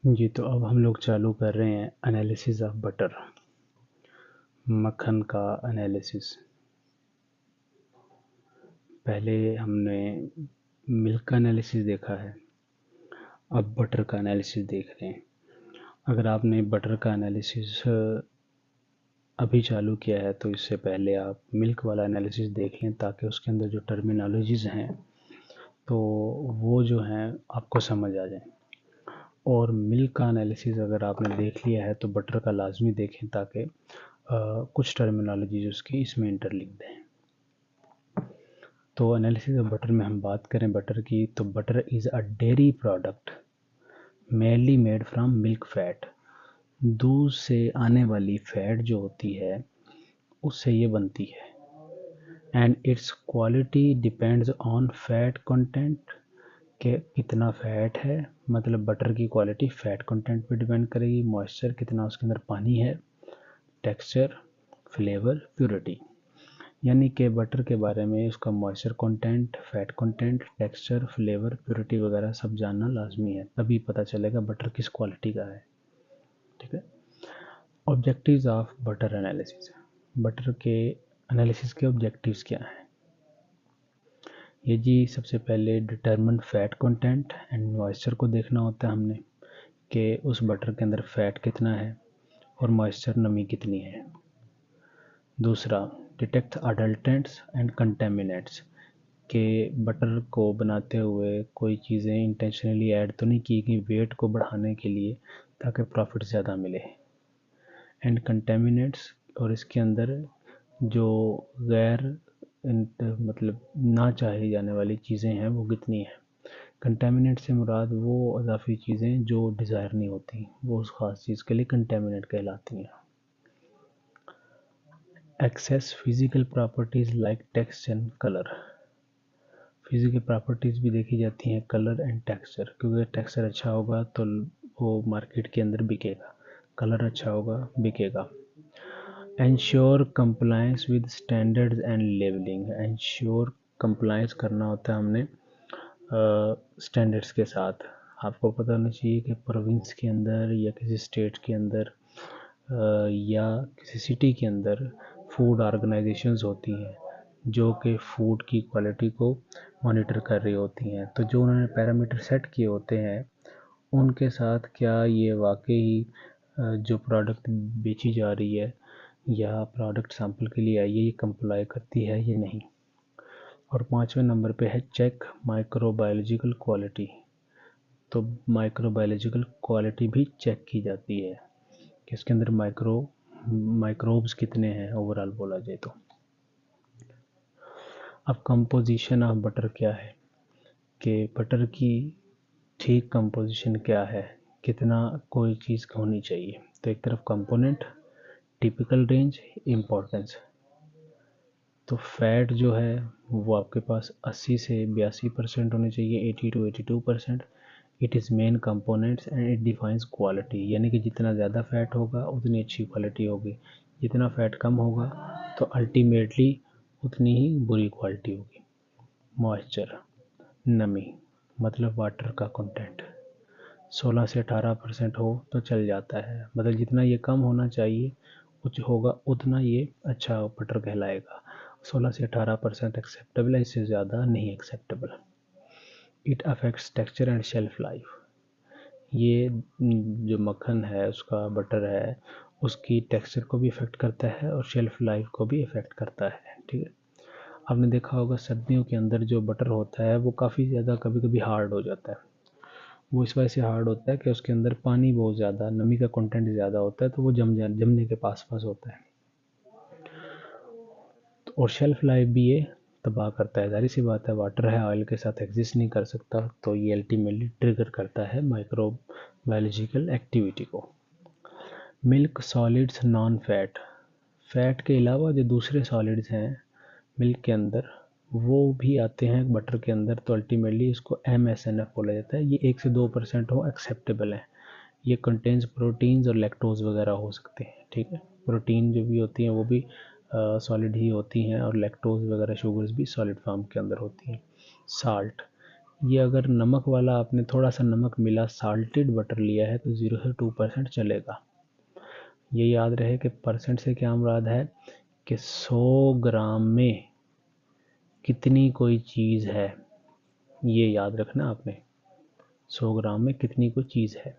जी, तो अब हम लोग चालू कर रहे हैं एनालिसिस ऑफ बटर, मक्खन का एनालिसिस। पहले हमने मिल्क का एनालिसिस देखा है, अब बटर का एनालिसिस देख रहे हैं। अगर आपने बटर का एनालिसिस अभी चालू किया है तो इससे पहले आप मिल्क वाला एनालिसिस देख लें, ताकि उसके अंदर जो टर्मिनोलॉजीज़ हैं तो वो जो हैं आपको समझ आ जाए। और मिल्क का एनालिसिस अगर आपने देख लिया है तो बटर का लाजमी देखें, ताकि कुछ टर्मिनोलॉजीज उसकी इसमें इंटरलिंक्ड हैं। तो एनालिसिस ऑफ बटर में हम बात करें बटर की, तो butter is a dairy product mainly made from milk fat. दूध से आने वाली फैट जो होती है उससे ये बनती है। And it's quality depends on fat content, के कितना फैट है, मतलब बटर की क्वालिटी फैट कंटेंट पे डिपेंड करेगी। मॉइस्चर कितना उसके अंदर पानी है, टेक्सचर, फ्लेवर, प्योरिटी। यानी कि बटर के बारे में उसका moisture content, fat content, texture, flavour, purity वगैरह सब जानना लाजमी है, तभी पता चलेगा बटर किस क्वालिटी का है। ठीक है। Objectives of butter analysis, butter के एनालिसिस के ऑब्जेक्टिव्स क्या हैं? ये जी सबसे पहले determine fat content and moisture को देखना होता है हमने, कि उस बटर के अंदर फैट कितना है और मॉइस्चर नमी कितनी है। दूसरा, डिटेक्ट अडल्टेंट्स एंड कंटेमिनेंट्स, के बटर को बनाते हुए कोई चीज़ें इंटेंशनली ऐड तो नहीं की गई वेट को बढ़ाने के लिए ताकि प्रॉफिट ज़्यादा मिले। एंड कंटेमिनेंट्स, और इसके अंदर जो गैर मतलब ना चाही जाने वाली चीज़ें हैं वो कितनी हैं। कंटेमिनेंट से मुराद वो अजाफी चीज़ें जो डिज़ायर नहीं होती, वो उस ख़ास चीज़ के लिए कंटेमिनेंट कहलाती हैं। Assess physical properties like texture and colour, physical properties भी देखी जाती हैं, कलर एंड टेक्सचर, क्योंकि टेक्सचर अच्छा होगा तो वो मार्केट के अंदर बिकेगा, कलर अच्छा होगा बिकेगा। Ensure compliance with standards and labelling, ensure compliance करना होता है हमने स्टैंडर्ड्स के साथ। आपको पता होना चाहिए कि प्रोविंस के अंदर या किसी स्टेट के अंदर या किसी सिटी के अंदर फूड ऑर्गेनाइजेशंस होती हैं जो कि फ़ूड की क्वालिटी को मॉनिटर कर रही होती हैं। तो जो उन्होंने पैरामीटर सेट किए होते हैं उनके साथ क्या ये वाकई जो प्रोडक्ट बेची जा रही है या प्रोडक्ट सैंपल के लिए आई है ये कंप्लाई करती है या नहीं। और 5वें नंबर पे है चेक माइक्रोबायोलॉजिकल क्वालिटी, तो माइक्रोबायोलॉजिकल क्वालिटी भी चेक की जाती है कि इसके अंदर माइक्रोब्स कितने हैं ओवरऑल बोला जाए तो। अब कंपोजिशन ऑफ बटर क्या है, कि बटर की ठीक कंपोजिशन क्या है, कितना कोई चीज़ होनी चाहिए। तो एक तरफ कंपोनेंट, टिपिकल रेंज, इम्पोर्टेंस। तो फैट जो है वो आपके पास 80 से 82% होनी चाहिए, 80 to 82%। It is main components and it defines quality, यानी कि जितना ज़्यादा फैट होगा उतनी अच्छी क्वालिटी होगी, जितना फैट कम होगा तो अल्टीमेटली उतनी ही बुरी क्वालिटी होगी। मॉइस्चर, नमी, मतलब वाटर का कंटेंट 16 से 18% हो तो चल जाता है, मतलब जितना ये कम होना चाहिए कुछ होगा उतना ये अच्छा बटर कहलाएगा। 16 से 18% एक्सेप्टेबल है, इससे ज़्यादा नहीं acceptable. It affects texture and shelf life, ये जो मक्खन है उसका बटर है उसकी टेक्सचर को भी इफ़ेक्ट करता है और शेल्फ लाइफ को भी इफ़ेक्ट करता है। ठीक है। आपने देखा होगा सर्दियों के अंदर जो बटर होता है वो काफ़ी ज़्यादा कभी कभी हार्ड हो जाता है। वो इस वजह से हार्ड होता है कि उसके अंदर पानी बहुत ज़्यादा, नमी का कंटेंट ज़्यादा होता है, तो वो जमने के पास होता है। और शेल्फ लाइफ भी ये तबाह करता है। ज़ाहिर सी बात है, वाटर है, ऑयल के साथ एग्जिस्ट नहीं कर सकता, तो ये अल्टीमेटली ट्रिगर करता है माइक्रोबायोलॉजिकल एक्टिविटी को। Milk solids non fat, fat के अलावा जो दूसरे सॉलिड्स हैं मिल्क के अंदर वो भी आते हैं बटर के अंदर, तो अल्टीमेटली इसको MSNF बोला जाता है। ये 1 से 2% हो एक्सेप्टेबल है। ये कंटेन्स प्रोटीन्स और लैक्टोज वगैरह हो सकते हैं। ठीक है। प्रोटीन जो भी होती हैं वो भी सॉलिड ही होती हैं और लैक्टोज वगैरह शुगर्स भी सॉलिड फॉर्म के अंदर होती हैं। साल्ट, ये अगर नमक वाला आपने थोड़ा सा नमक मिला साल्टेड बटर लिया है तो 0 से 2% चलेगा। ये याद रहे कि परसेंट से क्या मुराद है कि 100 ग्राम में कितनी कोई चीज़ है, ये याद रखना आपने, 100 ग्राम में कितनी कोई चीज़ है।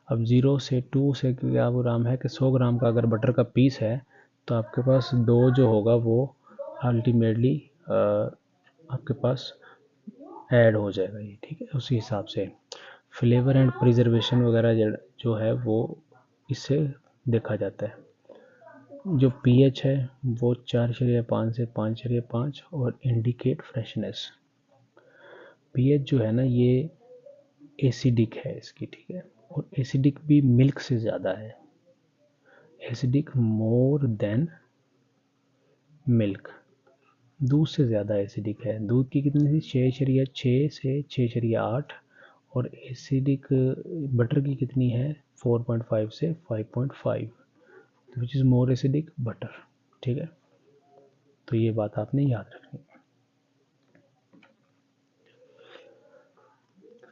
अब 0 से 2 से क्या ग्राम है कि 100 ग्राम का अगर बटर का पीस है तो आपके पास 2 जो होगा वो अल्टीमेटली आपके पास ऐड हो जाएगा ये, ठीक है। उसी हिसाब से फ्लेवर एंड प्रिजर्वेशन वगैरह जो है वो इससे देखा जाता है। जो पीएच है वो 4.5 से 5.5 और इंडिकेट फ्रेशनेस। पीएच जो है ना ये एसिडिक है इसकी, ठीक है, और एसिडिक भी मिल्क से ज़्यादा है, एसिडिक मोर देन मिल्क, दूध से ज़्यादा एसिडिक है। दूध की कितनी थी 6.6 से 6.8 और एसिडिक बटर की कितनी है 4.5 से 5.5, which is more acidic butter, ठीक है। तो ये बात आपने याद रखनी है।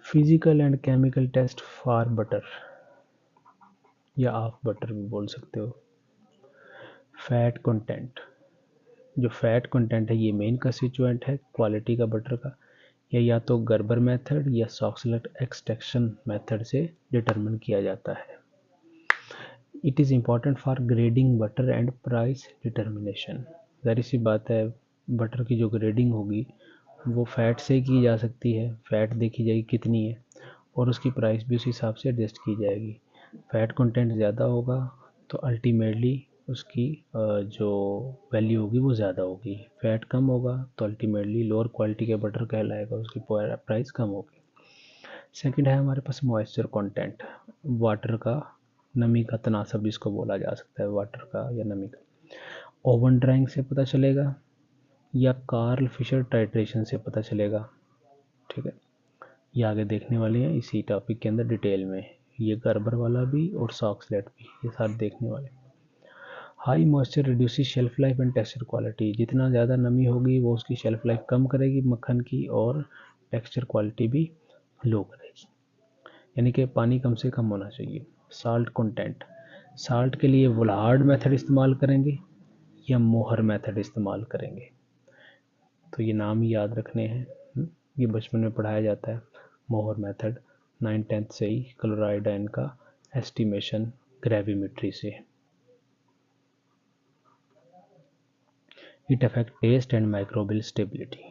Physical and chemical test for butter या आप बटर भी बोल सकते हो। फैट कंटेंट, जो फैट कंटेंट है ये मेन कंस्टिट्यूएंट है क्वालिटी का बटर का। या तो गर्बर मेथड या सॉक्सलेट एक्सट्रैक्शन मेथड से डिटरमिन किया जाता है। It is important for grading butter and price determination. ज़ाहिर सी बात है बटर की जो ग्रेडिंग होगी वो फैट से की जा सकती है, फैट देखी जाएगी कितनी है और उसकी प्राइस भी उस हिसाब से एडजस्ट की जाएगी। फैट कंटेंट ज़्यादा होगा तो अल्टीमेटली उसकी जो वैल्यू होगी वो ज़्यादा होगी, फैट कम होगा तो अल्टीमेटली लोअर क्वालिटी के बटर कहलाएगा, उसकी प्राइस कम होगी। सेकंड है हमारे पास मॉइस्चर कंटेंट, वाटर का, नमी का तनासब जिसको बोला जा सकता है, वाटर का या नमी का। ओवन ड्राइंग से पता चलेगा या कार्ल फिशर टाइट्रेशन से पता चलेगा, ठीक है। ये आगे देखने वाले हैं इसी टॉपिक के अंदर डिटेल में, ये गर्बर वाला भी और सॉक्सलेट भी, ये सारे देखने वाले। High moisture reduces shelf life and texture quality, जितना ज़्यादा नमी होगी वो उसकी शेल्फ लाइफ कम करेगी मक्खन की और टेक्सचर क्वालिटी भी लो करेगी, यानी कि पानी कम से कम होना चाहिए। साल्ट कंटेंट, साल्ट के लिए वुलहार्ड मेथड इस्तेमाल करेंगे या मोहर मेथड इस्तेमाल करेंगे, तो ये नाम ही याद रखने हैं। ये बचपन में पढ़ाया जाता है, मोहर मेथड 9th-10th से ही क्लोराइड आयन का एस्टिमेशन ग्रेविमेट्री से। It affect taste and microbial stability,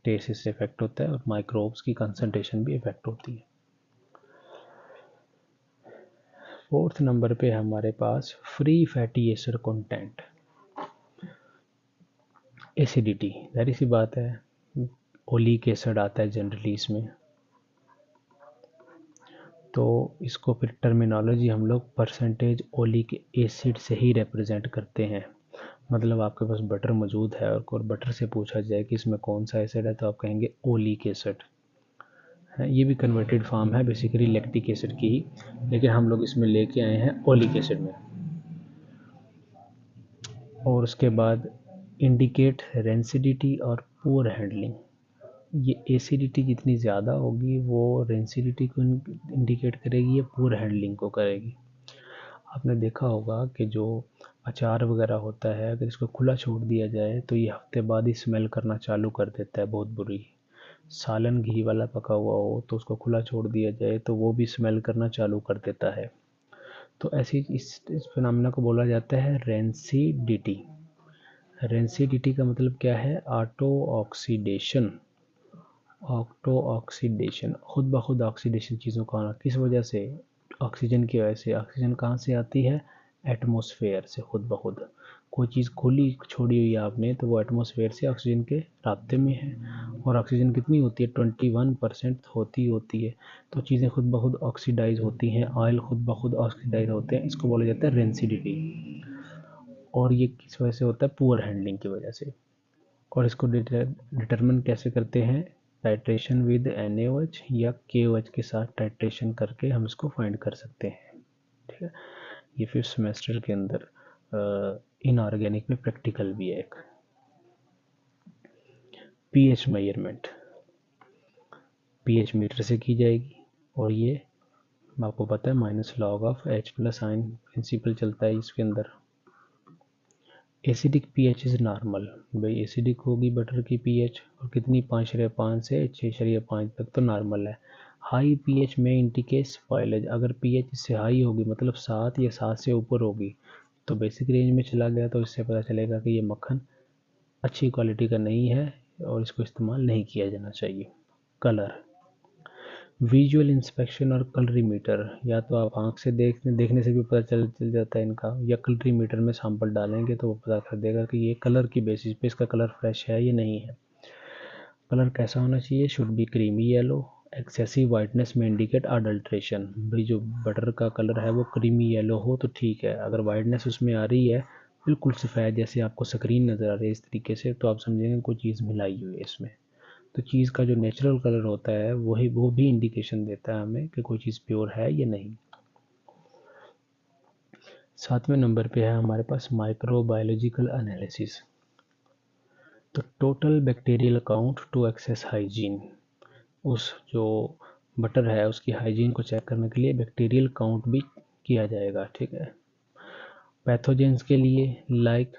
taste इससे इफेक्ट होता है और माइक्रोब्स की कंसंट्रेशन भी इफेक्ट होती है। फोर्थ नंबर पे हमारे पास free fatty acid content, acidity, जाहिर सी बात है ओलिक एसिड आता है जनरली इसमें, तो इसको फिर टर्मिनोलॉजी हम लोग परसेंटेज ओलिक एसिड से ही रिप्रेजेंट करते हैं। मतलब आपके पास बटर मौजूद है और बटर से पूछा जाए कि इसमें कौन सा एसिड है तो आप कहेंगे ओलिक एसिड है। ये भी कन्वर्टेड फॉर्म है बेसिकली लैक्टिक एसिड की ही, लेकिन हम लोग इसमें लेके आए हैं ओलिक एसिड में। और उसके बाद इंडिकेट रेंसिडिटी और पुअर हैंडलिंग, ये एसिडिटी जितनी ज़्यादा होगी वो रेंसिडिटी को इंडिकेट करेगी या पुअर हैंडलिंग को करेगी। आपने देखा होगा कि जो अचार वगैरह होता है अगर इसको खुला छोड़ दिया जाए तो ये हफ्ते बाद ही स्मेल करना चालू कर देता है, बहुत बुरी। सालन घी वाला पका हुआ हो तो उसको खुला छोड़ दिया जाए तो वो भी स्मेल करना चालू कर देता है। तो ऐसी इस फिनोमेना को बोला जाता है रेंसिडिटी। रेंसिडिटी का मतलब क्या है, ऑटो ऑक्सीडेशन, ऑक्टो ऑक्सीडेशन, खुद ब खुद ऑक्सीडेशन चीज़ों का आना, किस वजह से, ऑक्सीजन की वजह से। ऑक्सीजन कहाँ से आती है, एटमॉस्फेयर से खुद ब खुद। कोई चीज़ खुली छोड़ी हुई है आपने तो वो एटमॉस्फेयर से ऑक्सीजन के राब्ते में है, और ऑक्सीजन कितनी होती है 21% होती है। तो चीज़ें खुद ब खुद ऑक्सीडाइज होती हैं, ऑयल खुद ब खुद ऑक्सीडाइज होते हैं, इसको बोला जाता है रेंसिडिटी। और ये किस वजह से होता है, पुअर हैंडलिंग की वजह से। और इसको डिटरमिन कैसे करते हैं, टाइट्रेशन विद NaOH या KOH के साथ टाइट्रेशन करके हम इसको फाइंड कर सकते हैं, ठीक है। ये फिफ्थ सेमेस्टर के अंदर इनऑर्गेनिक में प्रैक्टिकल भी है एक। पीएच मेजरमेंट, pH मीटर से की जाएगी, और ये आपको पता है minus log of H plus ion principle चलता है इसके अंदर। एसिडिक पीएच इज़ नॉर्मल, भाई एसिडिक होगी बटर की पीएच, और कितनी 5.5 से 6.5 तक तो नॉर्मल है। हाई पीएच में इंडिकेट स्पॉइलेज, अगर पीएच इससे हाई होगी मतलब 7 या 7 से ऊपर होगी तो बेसिक रेंज में चला गया, तो इससे पता चलेगा कि ये मक्खन अच्छी क्वालिटी का नहीं है और इसको इस्तेमाल नहीं किया जाना चाहिए। कलर, विजुअल इंस्पेक्शन और कलरीमीटर, या तो आप आँख से देखने से भी पता चल जाता है इनका, या कलरीमीटर में सैंपल डालेंगे तो वो पता कर देगा कि ये कलर की बेसिस पे इसका कलर फ्रेश है या नहीं है। कलर कैसा होना चाहिए? Should be creamy yellow, excessive whiteness में इंडिकेट अडल्ट्रेशन, भाई जो बटर का कलर है वो क्रीमी येलो हो तो ठीक है, अगर वाइटनेस उसमें आ रही है बिल्कुल सफ़ेद जैसे आपको स्क्रीन नज़र आ रही है इस तरीके से, तो आप समझेंगे कोई चीज़ मिलाई हुई है इसमें। तो चीज़ का जो नेचुरल कलर होता है वो भी इंडिकेशन देता है हमें कि कोई चीज़ प्योर है या नहीं। 7वें नंबर पे है हमारे पास माइक्रोबायोलॉजिकल एनालिसिस। तो total bacterial count to assess hygiene, उस जो बटर है उसकी हाइजीन को चेक करने के लिए बैक्टीरियल काउंट भी किया जाएगा, ठीक है। पैथोजेंस के लिए लाइक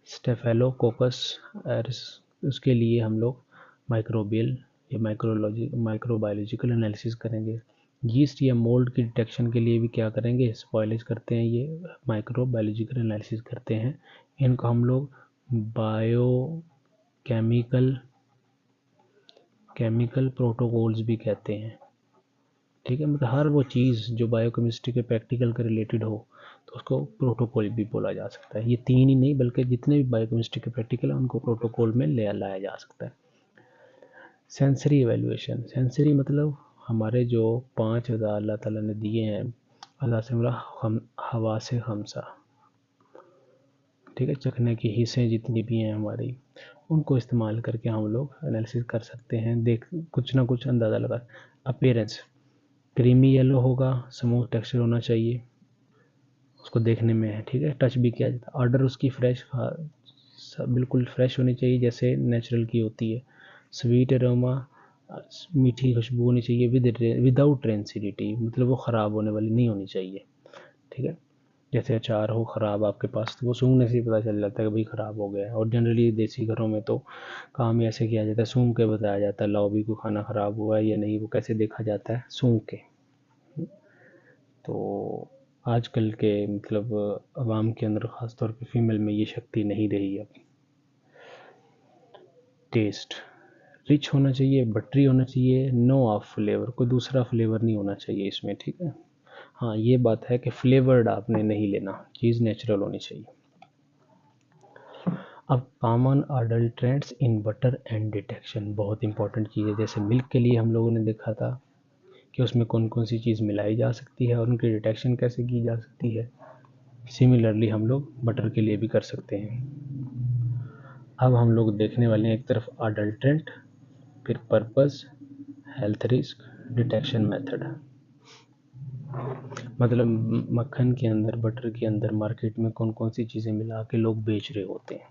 स्टेफेलोकोकस एरिस, उसके लिए हम लोग माइक्रोबियल या माइक्रोबायोलॉजिकल एनालिसिस करेंगे। यीस्ट या मोल्ड की डिटेक्शन के लिए भी क्या करेंगे? स्पॉयलेज करते हैं, ये माइक्रोबायोलॉजिकल एनालिसिस करते हैं। इनको हम लोग बायो केमिकल प्रोटोकॉल्स भी कहते हैं, ठीक है। मतलब हर वो चीज़ जो बायोकेमिस्ट्री के प्रैक्टिकल के रिलेटेड हो तो उसको प्रोटोकॉल भी बोला जा सकता है। ये 3 ही नहीं बल्कि जितने भी बायोकेमिस्ट्री के प्रैक्टिकल हैं उनको प्रोटोकॉल में ले लाया जा सकता है। सेंसरी एवेल्यूएशन, सेंसरी मतलब हमारे जो 5 अल्लाह ताला ने दिए हैं, अल्लाह से मेरा हम हवा से हमसा, ठीक है, चखने की हिस्सें जितनी भी हैं हमारी, उनको इस्तेमाल करके हम लोग एनालिसिस कर सकते हैं, देख कुछ ना कुछ अंदाज़ा लगा। अपीयरेंस, क्रीमी येलो होगा, स्मूथ टेक्सचर होना चाहिए उसको देखने में है, ठीक है, टच भी किया जाता है। ऑर्डर उसकी फ्रेश, बिल्कुल फ्रेश होनी चाहिए जैसे नेचुरल की होती है। स्वीट अरोमा, मीठी खुशबू होनी चाहिए विदाउट रेंसिडिटी, मतलब वो ख़राब होने वाली नहीं होनी चाहिए, ठीक है। जैसे अचार हो ख़राब आपके पास तो वो सूंघने से ही पता चल जाता है कि भाई ख़राब हो गया है, और जनरली देसी घरों में तो काम ही ऐसे किया जाता है, सूंघ के बताया जाता है लाओ भी कोई खाना ख़राब हुआ है या नहीं, वो कैसे देखा जाता है? सूंघ के। तो आजकल के मतलब आवाम के अंदर ख़ास तौर पे फीमेल में ये शक्ति नहीं रही अब। टेस्ट, रिच होना चाहिए, बटरी होना चाहिए, नो ऑफ फ्लेवर, कोई दूसरा फ्लेवर नहीं होना चाहिए इसमें, ठीक है। हाँ ये बात है कि फ्लेवर्ड आपने नहीं लेना, चीज़ नेचुरल होनी चाहिए। अब common adulterants in butter and detection, बहुत इंपॉर्टेंट चीज़ है। जैसे मिल्क के लिए हम लोगों ने देखा था कि उसमें कौन कौन सी चीज़ मिलाई जा सकती है और उनकी डिटेक्शन कैसे की जा सकती है, सिमिलरली हम लोग बटर के लिए भी कर सकते हैं। अब हम लोग देखने वाले हैं एक तरफ अडल्ट्रेंट, फिर purpose, health risk, detection method. मतलब मक्खन के अंदर, बटर के अंदर मार्केट में कौन कौन सी चीज़ें मिला के लोग बेच रहे होते हैं।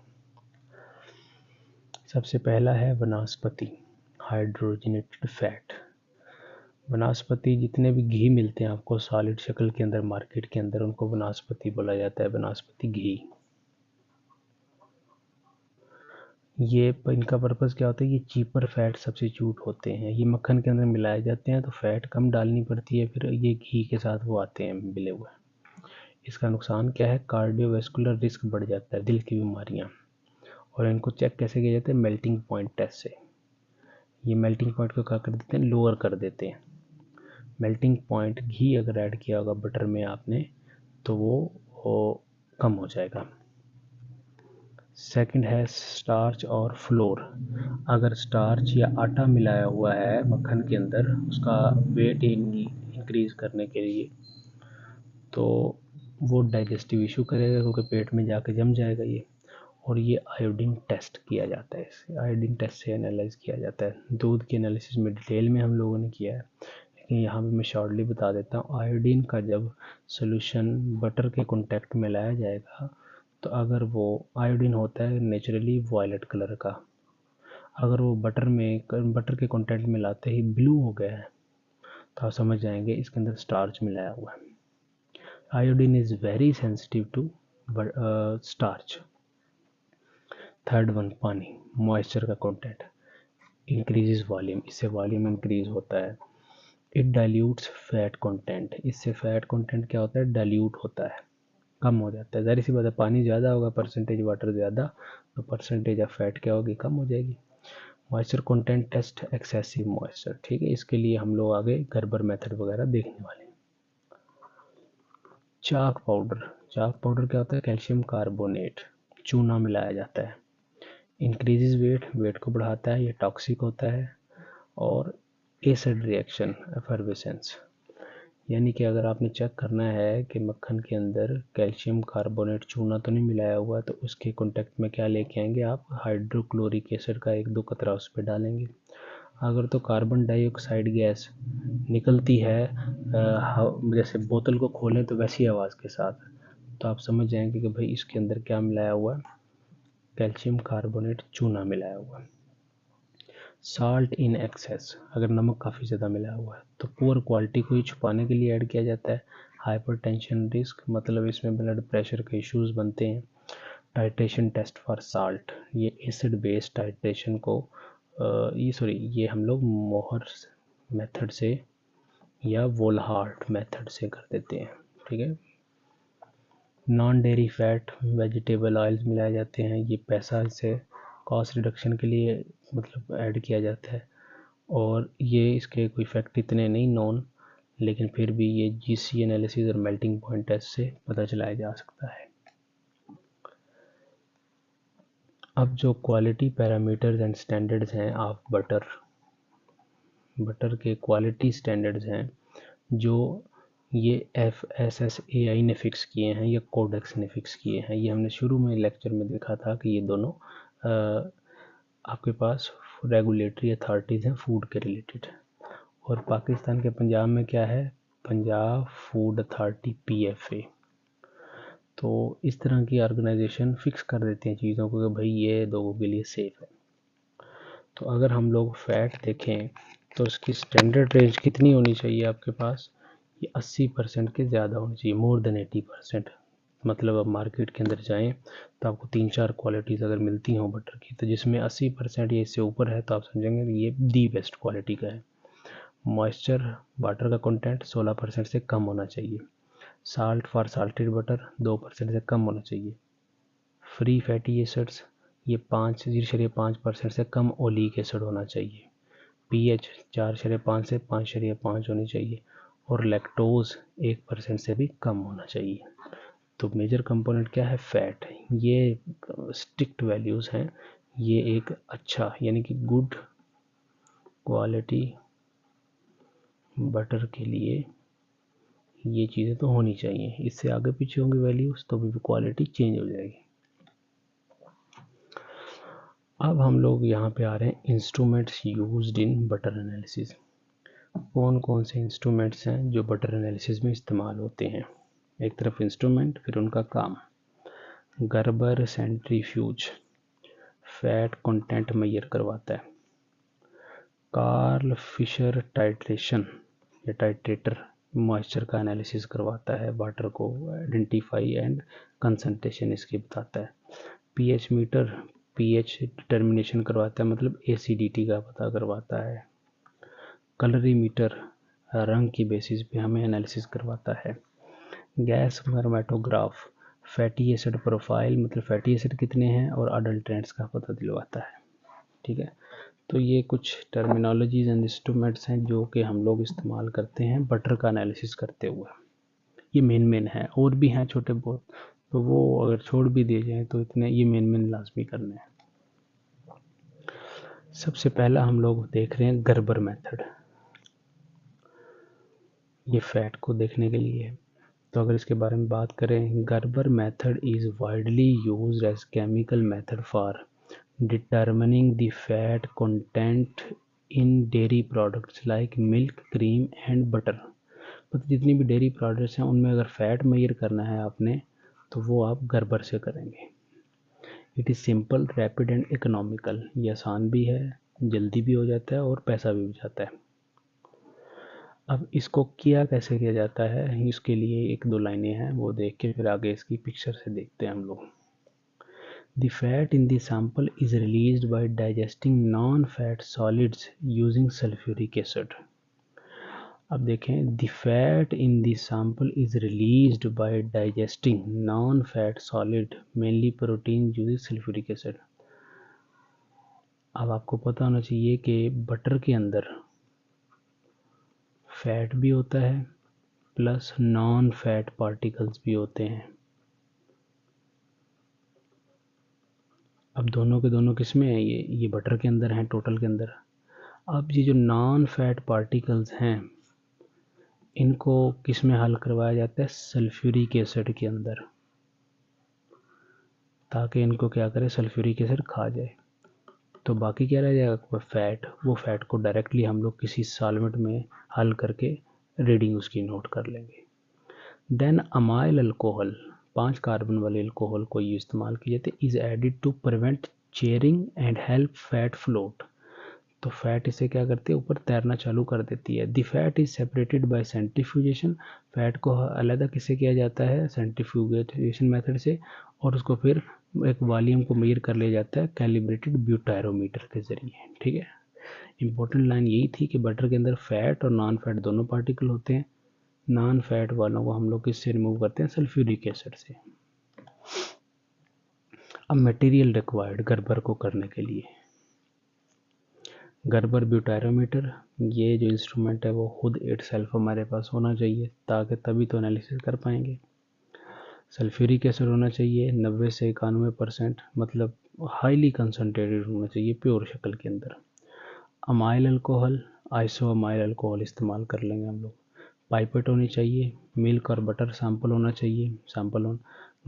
सबसे पहला है वनस्पति, हाइड्रोजनेटेड फैट। वनस्पति जितने भी घी मिलते हैं आपको सॉलिड शक्ल के अंदर मार्केट के अंदर, उनको वनस्पति बोला जाता है, वनस्पति घी। ये इनका पर्पज़ क्या होता है? ये चीपर फैट सब्स्टिट्यूट होते हैं, ये मक्खन के अंदर मिलाए जाते हैं तो फैट कम डालनी पड़ती है, फिर ये घी के साथ वो आते हैं मिले हुए। इसका नुकसान क्या है? कार्डियोवैस्कुलर रिस्क बढ़ जाता है, दिल की बीमारियाँ। और इनको चेक कैसे किया जाता है? मेल्टिंग पॉइंट टेस्ट से। ये मेल्टिंग पॉइंट को क्या कर देते हैं? लोअर कर देते हैं। मेल्टिंग पॉइंट घी अगर ऐड किया होगा बटर में आपने तो वो कम हो जाएगा। सेकंड है स्टार्च और फ्लोर। अगर स्टार्च या आटा मिलाया हुआ है मक्खन के अंदर उसका वेट इंक्रीज़ करने के लिए, तो वो डाइजेस्टिव इशू करेगा क्योंकि पेट में जाके जम जाएगा ये। और ये आयोडीन टेस्ट किया जाता है, इसे आयोडीन टेस्ट से एनालाइज किया जाता है। दूध के एनालिसिस में डिटेल में हम लोगों ने किया है, लेकिन यहाँ पे मैं शॉर्टली बता देता हूँ। आयोडीन का जब सोल्यूशन बटर के कॉन्टैक्ट में लाया जाएगा तो अगर वो आयोडीन होता है नेचुरली वायलेट कलर का, अगर वो बटर के कंटेंट में लाते ही ब्लू हो गया है तो आप समझ जाएंगे इसके अंदर स्टार्च मिलाया हुआ है। Iodine is very sensitive to starch. Third one, पानी, मॉइस्चर का कंटेंट इंक्रीजेज वॉल्यूम, इससे वॉल्यूम इंक्रीज होता है। इट डाइल्यूट्स फैट कंटेंट, इससे फैट कंटेंट क्या होता है, डाइल्यूट होता है, कम हो जाता है। जाहिर सी बात है, पानी ज़्यादा होगा, परसेंटेज वाटर ज़्यादा, तो परसेंटेज ऑफ फैट क्या होगी, कम हो जाएगी। Moisture content test excessive moisture, ठीक है, इसके लिए हम लोग आगे गर्बर मेथड वगैरह देखने वाले हैं। चाक पाउडर, चाक पाउडर क्या होता है, कैल्शियम कार्बोनेट, चूना मिलाया जाता है। इंक्रीजेज वेट, वेट को बढ़ाता है, ये टॉक्सिक होता है। और एसिड रिएक्शन, एफर्वेसेंस, यानी कि अगर आपने चेक करना है कि मक्खन के अंदर कैल्शियम कार्बोनेट चूना तो नहीं मिलाया हुआ, तो उसके कांटेक्ट में क्या लेके आएंगे आप, हाइड्रोक्लोरिक एसिड का 1-2 कतरा उस पर डालेंगे। अगर तो कार्बन डाइऑक्साइड गैस निकलती है जैसे बोतल को खोलें तो वैसी आवाज़ के साथ, तो आप समझ जाएंगे कि भाई इसके अंदर क्या मिलाया हुआ है, कैल्शियम कार्बोनेट चूना मिलाया हुआ है। साल्ट इन एक्सेस, अगर नमक काफ़ी ज़्यादा मिला हुआ है तो पुअर क्वालिटी को ही छुपाने के लिए ऐड किया जाता है। हाइपरटेंशन रिस्क, मतलब इसमें ब्लड प्रेशर के इश्यूज बनते हैं। टाइट्रेशन टेस्ट फॉर साल्ट, ये एसिड बेस्ड टाइट्रेशन को ये हम लोग मोहर मेथड से या वोलहार्ट मेथड से कर देते हैं, ठीक है। Non dairy fat, vegetable oils मिलाए जाते हैं, ये पैसा से कॉस्ट रिडक्शन के लिए मतलब ऐड किया जाता है। और ये इसके कोई इफेक्ट इतने नहीं नॉन, लेकिन फिर भी ये जीसी एनालिसिस और मेल्टिंग पॉइंट टेस्ट से पता चलाया जा सकता है। अब जो क्वालिटी पैरामीटर्स एंड स्टैंडर्ड्स हैं ऑफ बटर के क्वालिटी स्टैंडर्ड्स हैं जो ये FSSAI ने फिक्स किए हैं या कोडेक्स ने फिक्स किए हैं। ये हमने शुरू में लेक्चर में देखा था कि ये दोनों आपके पास रेगुलेटरी अथॉरिटीज़ हैं फूड के रिलेटेड। और पाकिस्तान के पंजाब में क्या है, पंजाब फूड अथॉरिटी PFA। तो इस तरह की ऑर्गेनाइजेशन फिक्स कर देती हैं चीज़ों को कि भाई ये लोगों के लिए सेफ़ है। तो अगर हम लोग फैट देखें तो उसकी स्टैंडर्ड रेंज कितनी होनी चाहिए आपके पास, ये 80% के ज़्यादा होनी चाहिए, मोर देन 80%। मतलब अब मार्केट के अंदर जाएं तो आपको 3-4 क्वालिटीज़ अगर मिलती हों बटर की, तो जिसमें 80% या इससे ऊपर है तो आप समझेंगे कि ये दी बेस्ट क्वालिटी का है। मॉइस्चर, वाटर का कंटेंट 16% से कम होना चाहिए। साल्ट फॉर साल्टेड बटर 2% से कम होना चाहिए। फ्री फैटी एसिड्स ये 5.5% से कम ओलिक एसिड होना चाहिए। पीएच 4.5 से 5.5 होनी चाहिए। और लैक्टोज 1% से भी कम होना चाहिए। तो मेजर कंपोनेंट क्या है, फैट। ये स्ट्रिक्ट वैल्यूज़ हैं। ये एक अच्छा यानी कि गुड क्वालिटी बटर के लिए ये चीज़ें तो होनी चाहिए। इससे आगे पीछे होंगी वैल्यूज़ तो भी क्वालिटी चेंज हो जाएगी। अब हम लोग यहाँ पे आ रहे हैं instruments used in butter analysis. कौन कौन से इंस्ट्रूमेंट्स हैं जो बटर एनालिसिस में इस्तेमाल होते हैं। एक तरफ इंस्ट्रूमेंट, फिर उनका काम। Gerber centrifuge fat content measure करवाता है। कार्ल फिशर टाइट्रेशन या टाइट्रेटर मॉइस्चर का एनालिसिस करवाता है, वाटर को आइडेंटिफाई एंड कंसंट्रेशन इसकी बताता है। पीएच मीटर पीएच डिटर्मिनेशन करवाता है, मतलब एसिडिटी का पता करवाता है। कलरीमीटर रंग की बेसिस पे हमें एनालिसिस करवाता है। Gas chromatograph fatty acid profile, मतलब फैटी एसिड कितने हैं और अडल्ट्रेंट्स का पता दिलवाता है, ठीक है। तो ये कुछ टर्मिनोलॉजीज एंड इंस्ट्रूमेंट्स हैं जो कि हम लोग इस्तेमाल करते हैं बटर का एनालिसिस करते हुए। ये मेन हैं, और भी हैं छोटे बहुत, तो वो अगर छोड़ भी दिए जाएँ तो इतने ये मेन लाजमी करने हैं। सबसे पहला हम लोग देख रहे हैं गर्बर मेथड, ये फैट को देखने के लिए है। तो अगर इसके बारे में बात करें, Gerber method is widely used as chemical method for determining the fat content in dairy products like milk, cream and butter. मतलब जितनी भी डेयरी प्रोडक्ट्स हैं उनमें अगर फैट मेजर करना है आपने तो वो आप गर्बर से करेंगे। It is simple, rapid and economical. ये आसान भी है, जल्दी भी हो जाता है और पैसा भी बचाता है। अब इसको किया कैसे किया जाता है, इसके लिए एक दो लाइनें हैं, वो देख के फिर आगे इसकी पिक्चर से देखते हैं हम लोग। The fat in the sample is released by digesting non-fat solids using sulfuric acid. अब देखें, the fat in the sample is released by digesting non-fat solid, mainly protein using sulfuric acid. अब आपको पता होना चाहिए कि बटर के अंदर फैट भी होता है प्लस नॉन फैट पार्टिकल्स भी होते हैं। अब दोनों के दोनों किस में है, ये बटर के अंदर हैं टोटल के अंदर। अब ये जो नॉन फैट पार्टिकल्स हैं इनको किस में हल करवाया जाता है, सल्फ्यूरिक एसिड के अंदर, ताकि इनको क्या करे, सल्फ्यूरिक एसिड खा जाए। तो बाकी क्या रह जाएगा, फैट। वो फैट को डायरेक्टली हम लोग किसी सॉल्वेंट में हल करके रीडिंग उसकी नोट कर लेंगे। देन अमाइल अल्कोहल, 5 कार्बन वाले अल्कोहल को ये इस्तेमाल किए जाते, is added to prevent charring and help fat float. तो फैट इसे क्या करती है, ऊपर तैरना चालू कर देती है। The fat is separated by centrifugation, fat को अलग किसे किया जाता है, सेंट्रीफ्यूगेशन मेथड से, और उसको फिर एक वॉल्यूम को मेजर कर लिया जाता है कैलिब्रेटेड ब्यूटायरोमीटर के जरिए। ठीक है, इंपॉर्टेंट लाइन यही थी कि बटर के अंदर फैट और नॉन फैट दोनों पार्टिकल होते हैं। नॉन फैट वालों को हम लोग किससे रिमूव करते हैं, सल्फ्यूरिक एसिड से। अब मटेरियल रिक्वायर्ड गर्बर को करने के लिए, गर्बर ब्यूटायरोमीटर, ये जो इंस्ट्रूमेंट है वो खुद इट सेल्फ हमारे पास होना चाहिए, ताकि तभी तो एनालिसिस कर पाएंगे। सल्फ्यूरिक एसिड होना चाहिए 90 से 91%, मतलब हाईली कंसनट्रेटेड होना चाहिए प्योर शक्ल के अंदर। Amyl alcohol, iso amyl alcohol इस्तेमाल कर लेंगे हम लोग। पाइपेट होनी चाहिए, मिल्क और बटर सैंपल होना चाहिए, सैंपल ऑन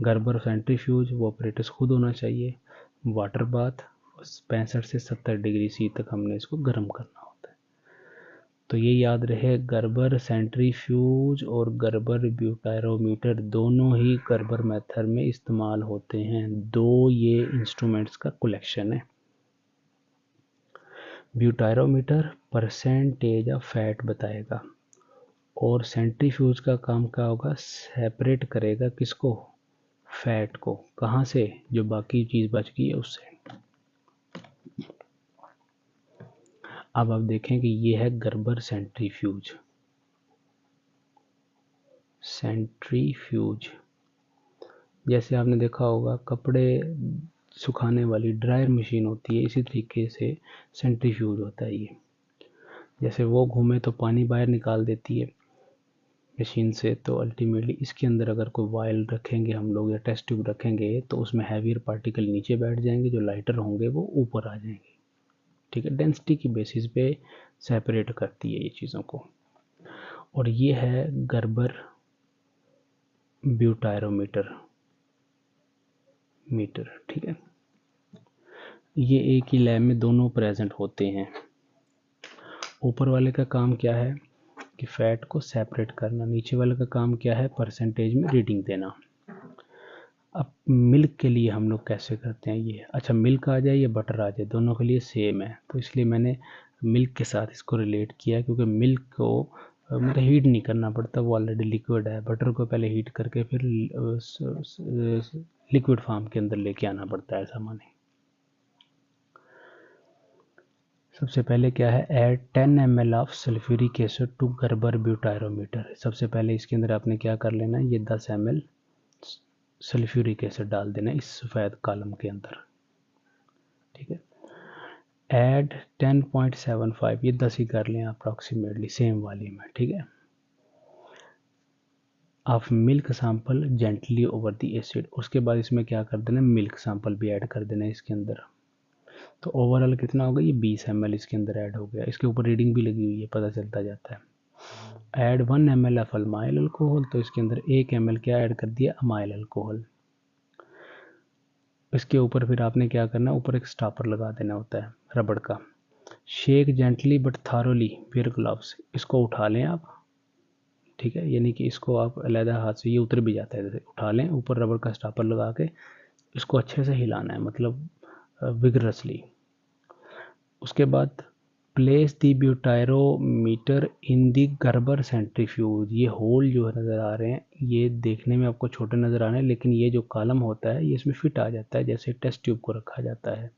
गर्बर सेंट्रीफ्यूज, वो ऑपरेटर्स खुद होना चाहिए। वाटर बाथ, 65 से 70 डिग्री सी तक हमने इसको गर्म करना होता है। तो ये याद रहे, गर्बर सेंट्रीफ्यूज और गर्बर ब्यूटायरोमीटर दोनों ही गर्बर मेथड में इस्तेमाल होते हैं। दो ये इंस्ट्रूमेंट्स का कलेक्शन है। ब्यूटायरोमीटर परसेंटेज ऑफ फैट बताएगा और सेंट्रीफ्यूज का काम क्या होगा, सेपरेट करेगा किसको, फैट को। कहाँ से, जो बाकी चीज़ बच गई है उससे। अब आप देखें कि ये है गर्बर सेंट्रीफ्यूज। सेंट्रीफ्यूज जैसे आपने देखा होगा कपड़े सुखाने वाली ड्रायर मशीन होती है, इसी तरीके से सेंट्रीफ्यूज होता है ये। जैसे वो घूमे तो पानी बाहर निकाल देती है मशीन से, तो अल्टीमेटली इसके अंदर अगर कोई वायल रखेंगे हम लोग या टेस्ट ट्यूब रखेंगे तो उसमें हैवियर पार्टिकल नीचे बैठ जाएंगे, जो लाइटर होंगे वो ऊपर आ जाएंगे। ठीक है, डेंसिटी की बेसिस पे सेपरेट करती है ये चीज़ों को। और ये है गर्बर ब्यूटायरोमीटर मीटर। ठीक है, ये एक ही लैब में दोनों प्रेजेंट होते हैं। ऊपर वाले का काम क्या है कि फैट को सेपरेट करना, नीचे वाले का काम क्या है, परसेंटेज में रीडिंग देना। अब मिल्क के लिए हम लोग कैसे करते हैं ये, अच्छा मिल्क आ जाए या बटर आ जाए, दोनों के लिए सेम है, तो इसलिए मैंने मिल्क के साथ इसको रिलेट किया, क्योंकि मिल्क को मतलब हीट नहीं करना पड़ता, वो ऑलरेडी लिक्विड है। बटर को पहले हीट करके फिर लिक्विड फॉर्म के अंदर लेके आना पड़ता है, ऐसा माने। सबसे पहले क्या है, add 10 ml of sulphuric acid to Gerber butyrometer. सबसे पहले इसके अंदर आपने क्या कर लेना है, ये 10 ml सल्फ्यूरिक एसिड डाल देना इस सफ़ेद कॉलम के अंदर। ठीक है, ऐड 10.75, ये 10 ही कर लें अप्रॉक्सीमेटली, सेम वाली में। ठीक है, of milk sample gently over the acid, उसके बाद इसमें क्या कर देना, मिल्क सैंपल भी ऐड कर देना इसके अंदर। तो ओवरऑल कितना होगा, ये 20 ml इसके अंदर ऐड हो गया। इसके ऊपर रीडिंग भी लगी हुई है, पता चलता जाता है। Add 1 ml of amyl alcohol, तो इसके अंदर 1 ml क्या ऐड कर दिया, अमाइल अल्कोहल। इसके ऊपर फिर आपने क्या करना, ऊपर एक स्टॉपर लगा देना होता है रबड़ का। Shake gently but thoroughly wear gloves, इसको उठा लें आप। ठीक है, यानी कि इसको आप अलहदा हाथ से, ये उतर भी जाता है, जैसे उठा लें, ऊपर रबड़ का स्टॉपर लगा के इसको अच्छे से हिलाना है, मतलब विगरसली। उसके बाद place the ब्यूटायरोमीटर in the Gerber centrifuge. ये होल जो नज़र आ रहे हैं, ये देखने में आपको छोटे नज़र आ रहे हैं, लेकिन ये जो कॉलम होता है ये इसमें फिट आ जाता है, जैसे टेस्ट ट्यूब को रखा जाता है।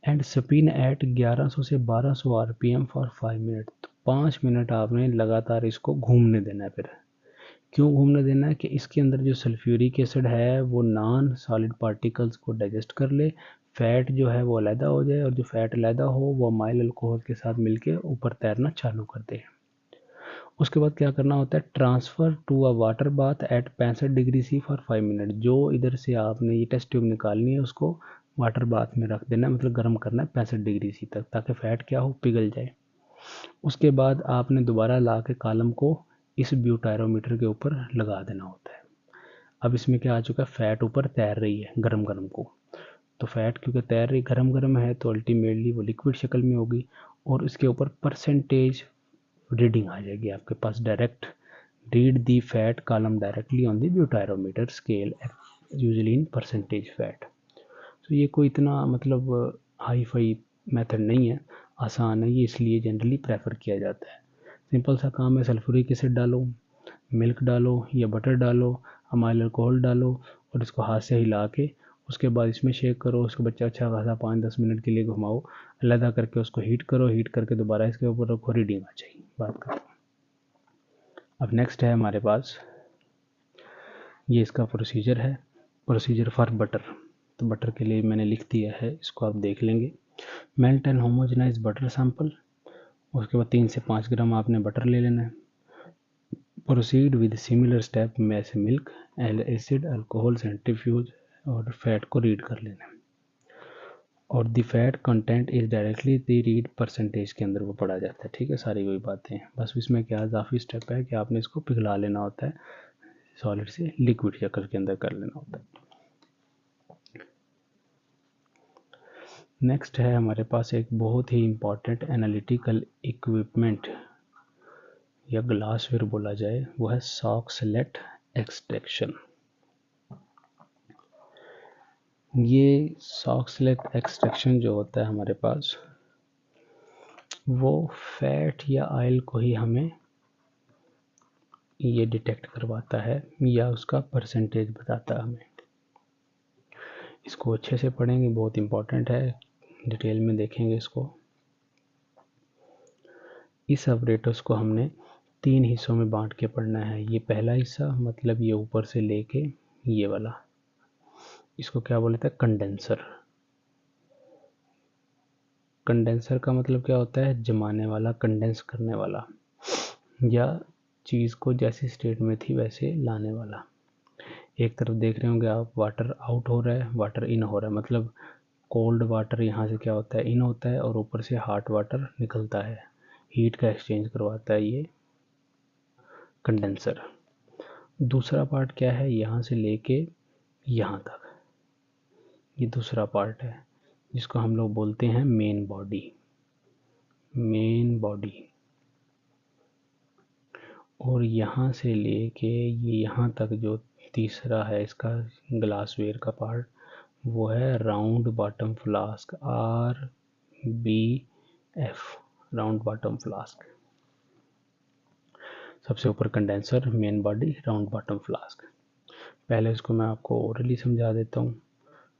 एंड स्पिन एट 1100 से 1200 आरपीएम फॉर 5 मिनट। तो 5 मिनट आपने लगातार इसको घूमने देना है। फिर क्यों घूमने देना है कि इसके अंदर जो सल्फ्यूरिक एसिड है वो नॉन सॉलिड पार्टिकल्स को डाइजेस्ट कर ले, फैट जो है वो अलहदा हो जाए, और जो फैट अलहदा हो वो माइल अल्कोहल के साथ मिलके ऊपर तैरना चालू कर दे। उसके बाद क्या करना होता है, transfer to a water bath at 65 degree C for 5 minute. जो इधर से आपने ये टेस्ट ट्यूब निकालनी है उसको वाटर बाथ में रख देना है, मतलब गर्म करना है 65 डिग्री C तक, ताकि फ़ैट क्या हो, पिघल जाए। उसके बाद आपने दोबारा ला के कॉलम को इस ब्यूटायरोमीटर के ऊपर लगा देना होता है। अब इसमें क्या आ चुका है, फ़ैट ऊपर तैर रही है गरम गरम को। तो फैट क्योंकि तैर रही गरम गरम है तो अल्टीमेटली वो लिक्विड शक्ल में होगी, और इसके ऊपर परसेंटेज रीडिंग आ जाएगी आपके पास direct. Read the fat column directly on the butyrometer scale usually in percentage fat. तो ये कोई इतना मतलब हाई फाई मेथड नहीं है, आसान है ये, इसलिए जनरली प्रेफर किया जाता है। सिंपल सा काम है, सल्फ्यूरिक एसिड डालो, मिल्क डालो या बटर डालो, अमाइल अल्कोहल डालो, और इसको हाथ से हिला के उसके बाद इसमें शेक करो। उसको बच्चा अच्छा खासा 5-10 मिनट के लिए घुमाओ, अलहदा करके उसको हीट करो, हीट करके दोबारा इसके ऊपर रखो, रीडिंग आ जाएगी, बात करो। अब नेक्स्ट है हमारे पास, ये इसका प्रोसीजर है, प्रोसीजर फॉर बटर। तो बटर के लिए मैंने लिख दिया है, इसको आप देख लेंगे। Melt and homogenise butter sample. उसके बाद 3 से 5 ग्राम आपने बटर ले लेना है। प्रोसीड विद सिमिलर स्टेप में से मिल्क, एसिड, अल्कोहल, सेंट्रीफ्यूज और फैट को रीड कर लेना है। और the fat content is directly the read percentage के अंदर वो पढ़ा जाता है। ठीक है, सारी वही बातें हैं, बस इसमें क्या इजाफी स्टेप है कि आपने इसको पिघला लेना होता है, सॉलिड से लिक्विड शक्ल के अंदर कर लेना होता है। नेक्स्ट है हमारे पास एक बहुत ही इम्पॉर्टेंट एनालिटिकल इक्विपमेंट या ग्लासवेयर बोला जाए, वो है सॉक्सलेट एक्सट्रैक्शन। ये सॉक्सलेट एक्सट्रैक्शन जो होता है हमारे पास, वो फैट या ऑयल को ही हमें ये डिटेक्ट करवाता है या उसका परसेंटेज बताता है हमें। इसको अच्छे से पढ़ेंगे, बहुत इम्पोर्टेंट है, डिटेल में देखेंगे इसको। इस ऑपरेटर्स को हमने 3 हिस्सों में बांट के पढ़ना है। ये पहला हिस्सा, मतलब ये ऊपर से लेके ये वाला, इसको क्या बोलते हैं, कंडेंसर। कंडेंसर का मतलब क्या होता है, जमाने वाला, कंडेंस करने वाला, या चीज़ को जैसी स्टेट में थी वैसे लाने वाला। एक तरफ देख रहे होंगे आप, वाटर आउट हो रहा है, वाटर इन हो रहा है, मतलब कोल्ड वाटर यहाँ से क्या होता है, इन होता है, और ऊपर से हॉट वाटर निकलता है, हीट का एक्सचेंज करवाता है ये कंडेंसर। दूसरा पार्ट क्या है, यहाँ से लेके यहाँ तक, ये दूसरा पार्ट है जिसको हम लोग बोलते हैं मेन बॉडी। मेन बॉडी, और यहाँ से लेके ये यहाँ तक जो तीसरा है इसका ग्लासवेयर का पार्ट, वो है round bottom flask, RBF, round bottom flask. सबसे ऊपर condenser, main body, round bottom flask. पहले इसको मैं आपको ओरली समझा देता हूँ,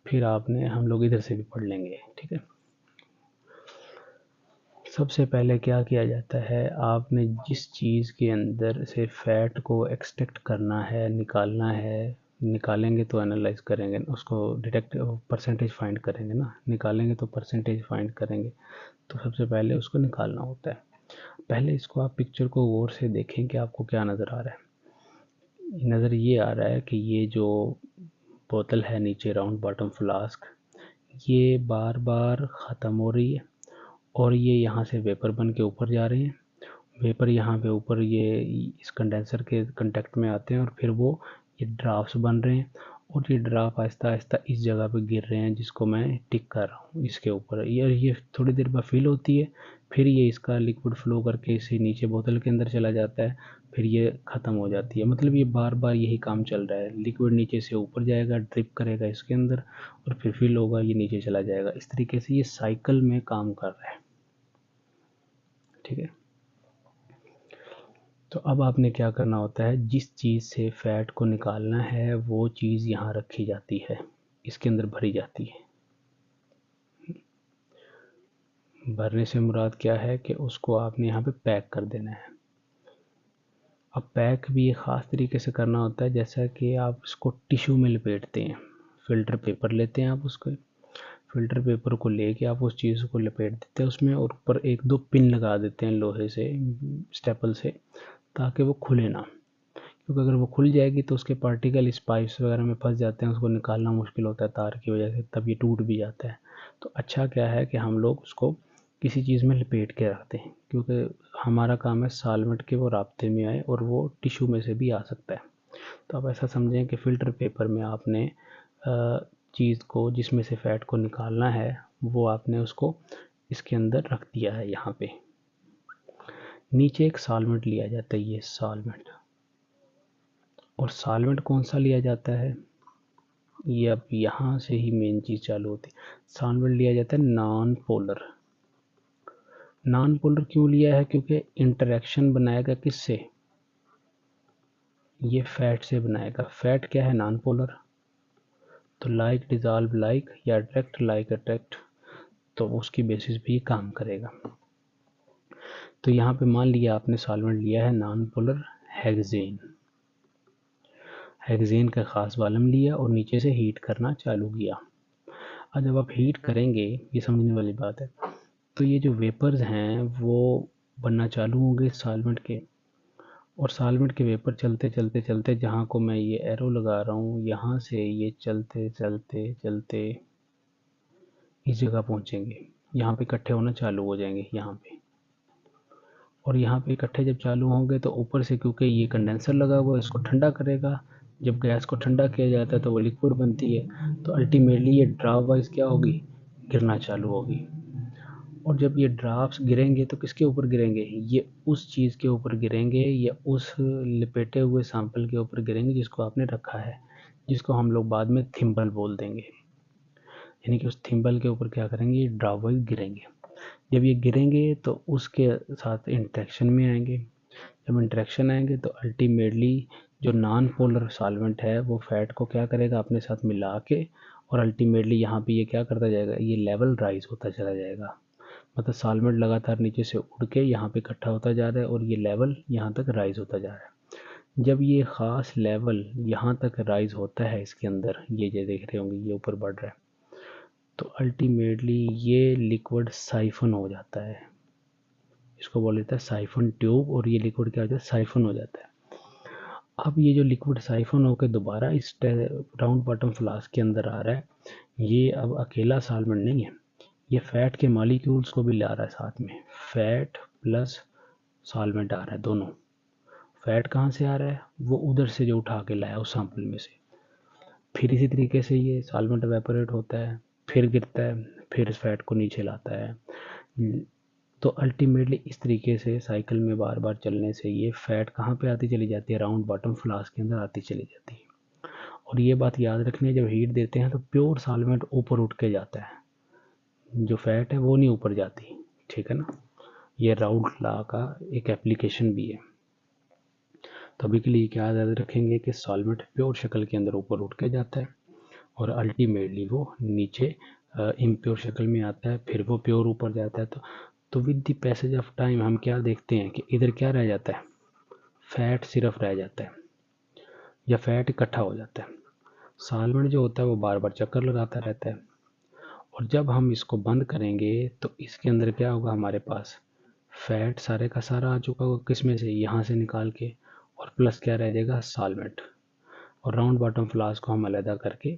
फिर आपने हम लोग इधर से भी पढ़ लेंगे, ठीक है। सबसे पहले क्या किया जाता है, आपने जिस चीज़ के अंदर से फैट को एक्सट्रैक्ट करना है, निकालना है, निकालेंगे तो एनालाइज करेंगे, उसको डिटेक्ट परसेंटेज फाइंड करेंगे ना, निकालेंगे तो परसेंटेज फाइंड करेंगे, तो सबसे पहले उसको निकालना होता है। पहले इसको आप पिक्चर को गौर से देखें कि आपको क्या नज़र आ रहा है। नज़र ये आ रहा है कि ये जो बोतल है नीचे, राउंड बॉटम फ्लास्क, ये बार बार ख़त्म हो रही है, और ये यहाँ से वेपर बन के ऊपर जा रहे हैं। वेपर यहाँ पे ऊपर ये इस कंडेंसर के कांटेक्ट में आते हैं, और फिर वो ये ड्राफ्ट्स बन रहे हैं, और ये ड्राफ्ट आहिस्ता आहिस्ता इस जगह पे गिर रहे हैं जिसको मैं टिक कर रहा हूँ इसके ऊपर। ये थोड़ी देर बाद फिल होती है, फिर ये इसका लिक्विड फ्लो करके इसे नीचे बोतल के अंदर चला जाता है, फिर ये ख़त्म हो जाती है। मतलब ये बार बार यही काम चल रहा है, लिक्विड नीचे से ऊपर जाएगा, ड्रिप करेगा इसके अंदर और फिर फिल होगा, ये नीचे चला जाएगा। इस तरीके से ये साइकिल में काम कर रहा है। ठीक है, तो अब आपने क्या करना होता है, जिस चीज़ से फ़ैट को निकालना है वो चीज़ यहाँ रखी जाती है, इसके अंदर भरी जाती है। भरने से मुराद क्या है कि उसको आपने यहाँ पे पैक कर देना है। अब पैक भी एक ख़ास तरीके से करना होता है, जैसा कि आप इसको टिश्यू में लपेटते हैं, फ़िल्टर पेपर लेते हैं आप, उसको फ़िल्टर पेपर को लेके आप उस चीज़ को लपेट देते हैं उसमें, और ऊपर एक दो पिन लगा देते हैं लोहे से, स्टेपल से, ताकि वो खुले ना। क्योंकि अगर वो खुल जाएगी तो उसके पार्टिकल इस पाइप्स वगैरह में फंस जाते हैं, उसको निकालना मुश्किल होता है तार की वजह से, तब ये टूट भी जाता है। तो अच्छा क्या है कि हम लोग उसको किसी चीज़ में लपेट के रखते हैं, क्योंकि हमारा काम है सॉल्वेंट के वो राब्ते में आए, और वो टिश्यू में से भी आ सकता है। तो आप ऐसा समझें कि फ़िल्टर पेपर में आपने चीज़ को, जिसमें से फ़ैट को निकालना है, वो आपने उसको इसके अंदर रख दिया है। यहाँ पे नीचे एक सॉल्वेंट लिया जाता है, ये सॉल्वेंट, और सॉल्वेंट कौन सा लिया जाता है, ये अब यहाँ से ही मेन चीज़ चालू होती है। सॉल्वेंट लिया जाता है नॉन पोलर। नॉन पोलर क्यों लिया है, क्योंकि इंटरेक्शन बनाएगा किससे, ये फैट से बनाएगा। फैट क्या है, नॉन पोलर, तो लाइक डिजॉल्व लाइक या अट्रैक्ट लाइक अट्रैक्ट, तो उसकी बेसिस पे ये काम करेगा। तो यहाँ पे मान लिया आपने सॉल्वेंट लिया है नॉन पोलर हेक्सेन, हेक्सेन का ख़ास वालम लिया और नीचे से हीट करना चालू किया। अब जब आप हीट करेंगे, ये समझने वाली बात है, तो ये जो वेपर्स हैं वो बनना चालू होंगे सॉल्वेंट के, और सॉल्वेंट के वेपर चलते चलते चलते, जहाँ को मैं ये एरो लगा रहा हूँ, यहाँ से ये चलते चलते चलते इस जगह पहुँचेंगे, यहाँ पे इकट्ठे होना चालू हो जाएंगे यहाँ पे। और यहाँ पे इकट्ठे जब चालू होंगे तो ऊपर से, क्योंकि ये कंडेंसर लगा हुआ है, इसको ठंडा करेगा। जब गैस को ठंडा किया जाता है तो वो लिक्विड बनती है, तो अल्टीमेटली ये ड्रॉप वाइज क्या होगी, गिरना चालू होगी। और जब ये ड्रॉप्स गिरेंगे तो किसके ऊपर गिरेंगे, ये उस चीज़ के ऊपर गिरेंगे, या उस लपेटे हुए सैंपल के ऊपर गिरेंगे जिसको आपने रखा है, जिसको हम लोग बाद में थिम्बल बोल देंगे। यानी कि उस थिम्बल के ऊपर क्या करेंगे, ये ड्रॉप वाइज गिरेंगे। जब ये गिरेंगे तो उसके साथ इंटरेक्शन में आएंगे। जब इंटरेक्शन आएंगे तो अल्टीमेटली जो नॉन पोलर सॉल्वेंट है वो फैट को क्या करेगा, अपने साथ मिला के, और अल्टीमेटली यहाँ पे ये क्या करता जाएगा, ये लेवल राइज होता चला जाएगा। मतलब सॉल्वेंट लगातार नीचे से उड़ के यहाँ पे इकट्ठा होता जा रहा है, और ये लेवल यहाँ तक राइज होता जा रहा है। जब ये ख़ास लेवल यहाँ तक राइज होता है इसके अंदर, ये जो देख रहे होंगे ये ऊपर बढ़ रहा है, तो अल्टीमेटली ये लिक्विड साइफन हो जाता है। इसको बोल देता है साइफन ट्यूब, और ये लिक्विड क्या हो जाता है, साइफन हो जाता है। अब ये जो लिक्विड साइफन होकर दोबारा इस राउंड बॉटम फ्लास्क के अंदर आ रहा है, ये अब अकेला सॉल्वेंट नहीं है, ये फैट के मॉलिक्यूल्स को भी ला रहा है साथ में। फैट प्लस सॉल्वेंट आ रहा है दोनों। फैट कहाँ से आ रहा है, वो उधर से जो उठा के लाया उस सैंपल में से। फिर इसी तरीके से ये सॉल्वेंट एवेपोरेट होता है, फिर गिरता है, फिर इस फैट को नीचे लाता है। तो अल्टीमेटली इस तरीके से साइकिल में बार बार चलने से ये फैट कहाँ पे आती चली जाती है, राउंड बॉटम फ्लास्क के अंदर आती चली जाती है। और ये बात याद रखनी है, जब हीट देते हैं तो प्योर सॉल्वेंट ऊपर उठ के जाता है, जो फैट है वो नहीं ऊपर जाती। ठीक है ना, ये राउल्ट लॉ का एक एप्लीकेशन भी है। तो अभी के लिए क्या याद रखेंगे कि सॉल्वेंट प्योर शक्ल के अंदर ऊपर उठ के जाता है, और अल्टीमेटली वो नीचे इम्प्योर शक्ल में आता है, फिर वो प्योर ऊपर जाता है। तो with the passage of time हम क्या देखते हैं कि इधर क्या रह जाता है, फैट सिर्फ रह जाता है, या फैट इकट्ठा हो जाता है। सॉल्वेंट जो होता है वो बार बार चक्कर लगाता रहता है, और जब हम इसको बंद करेंगे तो इसके अंदर क्या होगा, हमारे पास फैट सारे का सारा आ चुका होगा, किस में से, यहाँ से निकाल के, और प्लस क्या रह जाएगा, सॉल्वेंट। और राउंड बॉटम फ्लास्क को हम अलहदा करके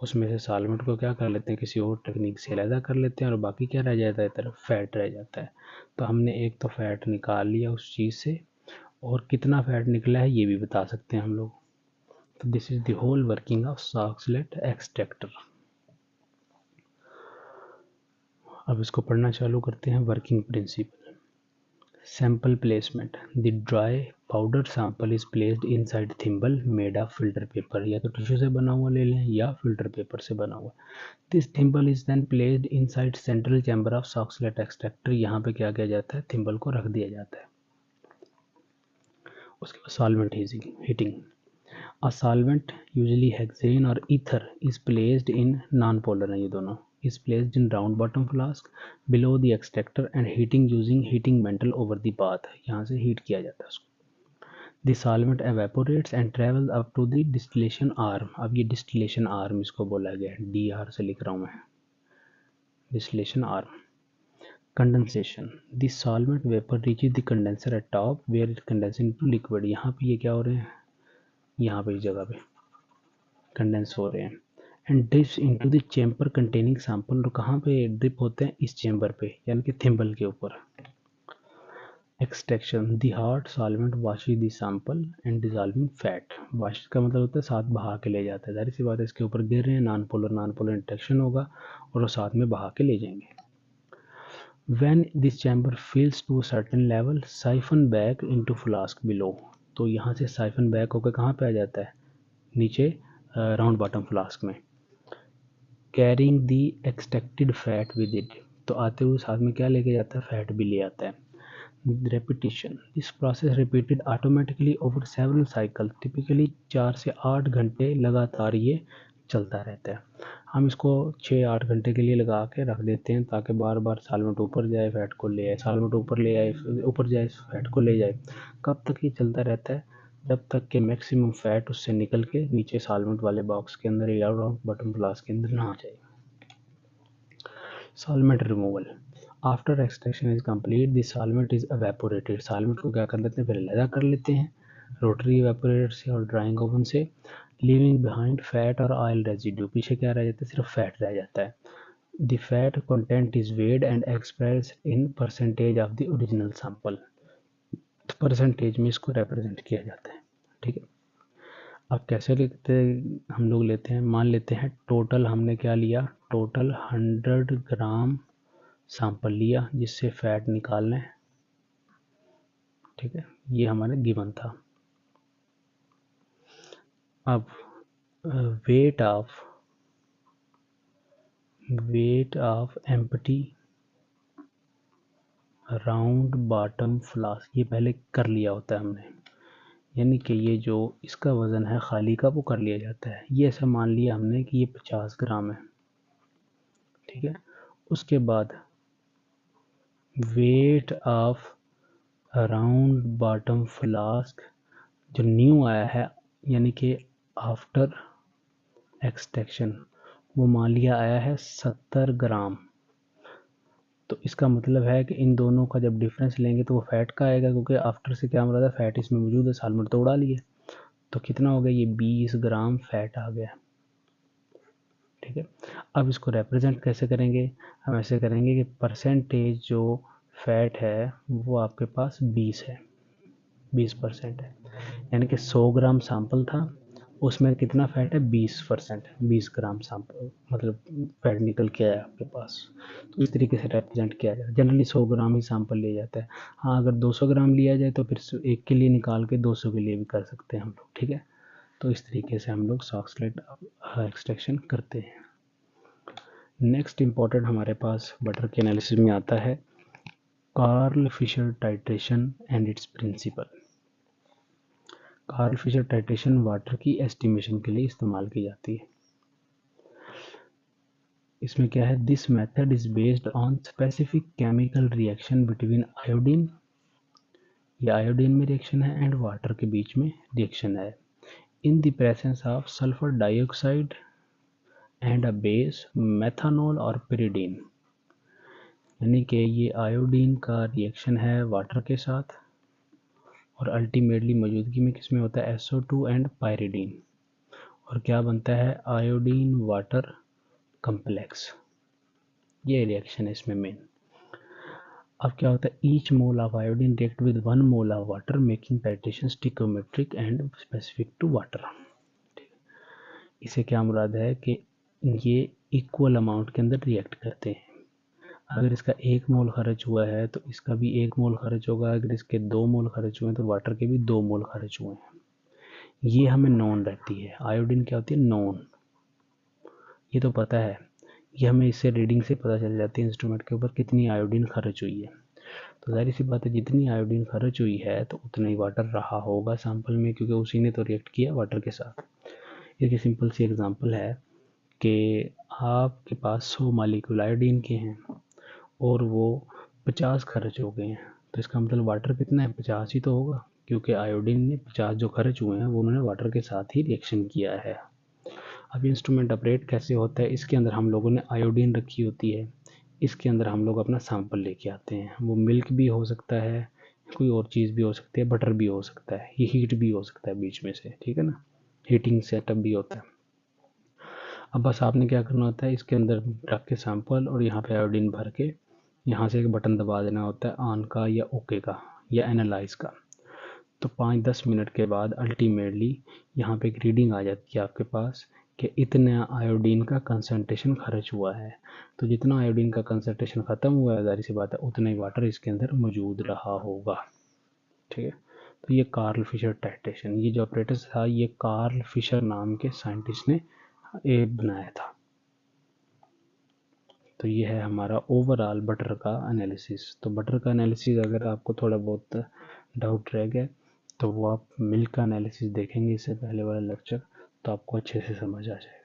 उसमें से सॉल्वेंट को क्या कर लेते हैं, किसी और टेक्निक से अलहदा कर लेते हैं, और बाकी क्या रह जाता है, तरफ फैट रह जाता है। तो हमने एक तो फैट निकाल लिया उस चीज़ से, और कितना फैट निकला है ये भी बता सकते हैं हम लोग। तो this is the whole working of Soxhlet extractor. अब इसको पढ़ना चालू करते हैं। Working principle. Sample placement. The dry powder sample is placed inside thimble made of filter paper. या तो टिश्यू से बना हुआ ले लें या फिल्टर पेपर से बना हुआ। This thimble is then placed inside central chamber of Soxhlet extractor. यहाँ पे क्या किया जाता है, थिम्बल को रख दिया जाता है। उसके बाद solvent heating. A solvent, usually hexane or ether, is placed in non-polar हैं ये दोनों, is placed in round bottom flask below the extractor and heating using heating mantle over the bath। यहाँ से हीट किया जाता है उसको। The solvent evaporates and travels up to the distillation arm। अब ये distillation arm इसको बोला गया है, DR से लिख रहा हूँ मैं, distillation arm। Condensation। The solvent vapor reaches the condenser at top where it condenses into liquid। यहाँ पे ये क्या हो रहे हैं, यहाँ पे इस जगह पे कंडेंस हो रहे हैं। And drips into the chamber containing sample. और कहाँ पे ड्रिप होते हैं, इस चेम्बर पे, यानी कि थिम्बल के ऊपर। Extraction. The hot solvent washes the sample and dissolving fat. Wash का मतलब होता है साथ बहा के ले जाता है। जाहिर सी बात है, इसके ऊपर गिर रहे हैं, नॉन पोलर इंटरेक्शन होगा और वो साथ में बहा के ले जाएंगे। When this chamber fills to a certain level, siphon back into flask below। तो यहाँ से साइफन बैक होकर कहाँ पे आ जाता है, नीचे राउंड बॉटम फ्लास्क में। Carrying the extracted fat with it. तो आते हुए साथ में क्या लेके जाता है, फैट भी ले आता है। Repetition. This process repeated automatically over several cycle. Typically 4 से 8 घंटे लगातार ये चलता रहता है। हम इसको 6-8 घंटे के लिए लगा के रख देते हैं ताकि बार बार सॉल्वेंट ऊपर जाए, फैट को ले आए, सॉल्वेंट ऊपर जाए, फैट को ले जाए। कब तक ये चलता रहता है, जब तक कि मैक्सिमम फैट उससे निकल के नीचे सॉल्वेंट वाले बॉक्स के अंदर या बॉटम फ्लास्क के अंदर ना आ जाए। Solvent removal. After extraction is complete the solvent is evaporated. Solvent को क्या कर लेते हैं, फिर अलग कर लेते हैं रोटरी एवेपोरेटर से और ड्राइंग ओवन से। लीविंग बिहाइंड फैट और ऑयल रेजिड्यू। पीछे क्या रह जाता है, सिर्फ फैट रह जाता है। The fat content is weighed and expressed in percentage of the original sample. Percentage में इसको रिप्रेजेंट किया जाता है। ठीक है, अब कैसे लिखते हम लोग लेते हैं, मान लेते हैं टोटल हमने क्या लिया, टोटल 100 ग्राम सैंपल लिया जिससे फैट निकालना है। ठीक है, ये हमारा गिवन था। अब weight of empty round bottom flask, ये पहले कर लिया होता है हमने, यानी कि ये जो इसका वज़न है खाली का वो कर लिया जाता है। ये ऐसा मान लिया हमने कि ये 50 ग्राम है। ठीक है, उसके बाद weight of round bottom flask जो न्यू आया है, यानी कि आफ्टर एक्सट्रैक्शन, वो मान लिया आया है 70 ग्राम। तो इसका मतलब है कि इन दोनों का जब डिफरेंस लेंगे तो वो फैट का आएगा, क्योंकि आफ्टर से क्या मतलब फैट इसमें मौजूद है, सॉल्वेंट तो उड़ा लिए। तो कितना हो गया, ये 20 ग्राम फैट आ गया। ठीक है, अब इसको रिप्रेजेंट कैसे करेंगे, हम ऐसे करेंगे कि परसेंटेज जो फैट है वो आपके पास 20 है, 20% है। यानी कि 100 ग्राम सैंपल था, उसमें कितना फैट है, 20%, 20 ग्राम सैंपल मतलब फैट निकल के आया आपके पास। तो इस तरीके से रिप्रेजेंट किया जाए। जनरली 100 ग्राम ही सैंपल लिया जाता है। हाँ, अगर 200 ग्राम लिया जाए तो फिर एक के लिए निकाल के 200 के लिए भी कर सकते हैं हम लोग। ठीक है, तो इस तरीके से हम लोग सॉक्सलेट एक्सट्रैक्शन करते हैं। नेक्स्ट इम्पॉर्टेंट हमारे पास बटर के एनालिसिस में आता है Karl Fischer titration and its principle. Karl Fischer titration water की एस्टिमेशन के लिए इस्तेमाल की जाती है। इसमें क्या है, this method is based on specific chemical reaction between iodine, या आयोडीन में रिएक्शन है, एंड वाटर के बीच में रिएक्शन है, in the presence of sulphur dioxide and a base methanol और pyridine। यानी कि ये आयोडीन का रिएक्शन है वाटर के साथ और अल्टीमेटली मौजूदगी में किसमें होता है, SO2 एंड pyridine, और क्या बनता है, आयोडीन वाटर कम्प्लेक्स। ये रिएक्शन है इसमें मेन। अब क्या होता है, each mole of iodine react with 1 mole of water making titration stoichiometric and specific to water. इसे क्या मुराद है कि ये इक्वल अमाउंट के अंदर रिएक्ट करते हैं। अगर इसका 1 मोल खर्च हुआ है तो इसका भी 1 मोल खर्च होगा, अगर इसके 2 मोल खर्च हुए हैं तो वाटर के भी 2 मोल खर्च हुए हैं। ये हमें नॉन रहती है। आयोडीन क्या होती है? नॉन। ये तो पता है, ये हमें इससे रीडिंग से पता चल जाती है इंस्ट्रूमेंट के ऊपर कितनी आयोडीन खर्च हुई है। तो जाहिर सी बात है जितनी आयोडीन खर्च हुई है तो उतना ही वाटर रहा होगा सैंपल में, क्योंकि उसी ने तो रिएक्ट किया वाटर के साथ। एक सिंपल सी एग्जांपल है कि आपके पास 100 मालिक्यूल आयोडीन के हैं और वो 50 खर्च हो गए हैं, तो इसका मतलब वाटर कितना है? 50 ही तो होगा, क्योंकि आयोडीन ने 50 जो खर्च हुए हैं वो उन्होंने वाटर के साथ ही रिएक्शन किया है। अब इंस्ट्रूमेंट ऑपरेट कैसे होता है? इसके अंदर हम लोगों ने आयोडीन रखी होती है, इसके अंदर हम लोग अपना सैंपल लेके आते हैं। वो मिल्क भी हो सकता है, कोई और चीज़ भी हो सकती है, बटर भी हो सकता है, ये हीट भी हो सकता है बीच में से, ठीक है ना, हीटिंग सेटअप भी होता है। अब बस आपने क्या करना होता है, इसके अंदर रख के सैंपल और यहाँ पे आयोडीन भर के यहाँ से एक बटन दबा देना होता है, ऑन का या ओके का या एनालाइज का। तो 5-10 मिनट के बाद अल्टीमेटली यहाँ पे एक रीडिंग आ जाती है आपके पास कि इतना आयोडीन का कंसंट्रेशन खर्च हुआ है। तो जितना आयोडीन का कंसंट्रेशन ख़त्म हुआ है, जाहिर सी बात है उतना ही वाटर इसके अंदर मौजूद रहा होगा, ठीक है। तो ये कार्ल फिशर टाइट्रेशन, ये जो ऑपरेटस था ये कार्ल फिशर नाम के साइंटिस्ट ने बनाया था। तो ये है हमारा ओवरऑल बटर का एनालिसिस। तो बटर का एनालिसिस अगर आपको थोड़ा बहुत डाउट रह गया तो वो आप मिल्क का एनालिसिस देखेंगे इससे पहले वाला लेक्चर, तो आपको अच्छे से समझ आ जाएगा।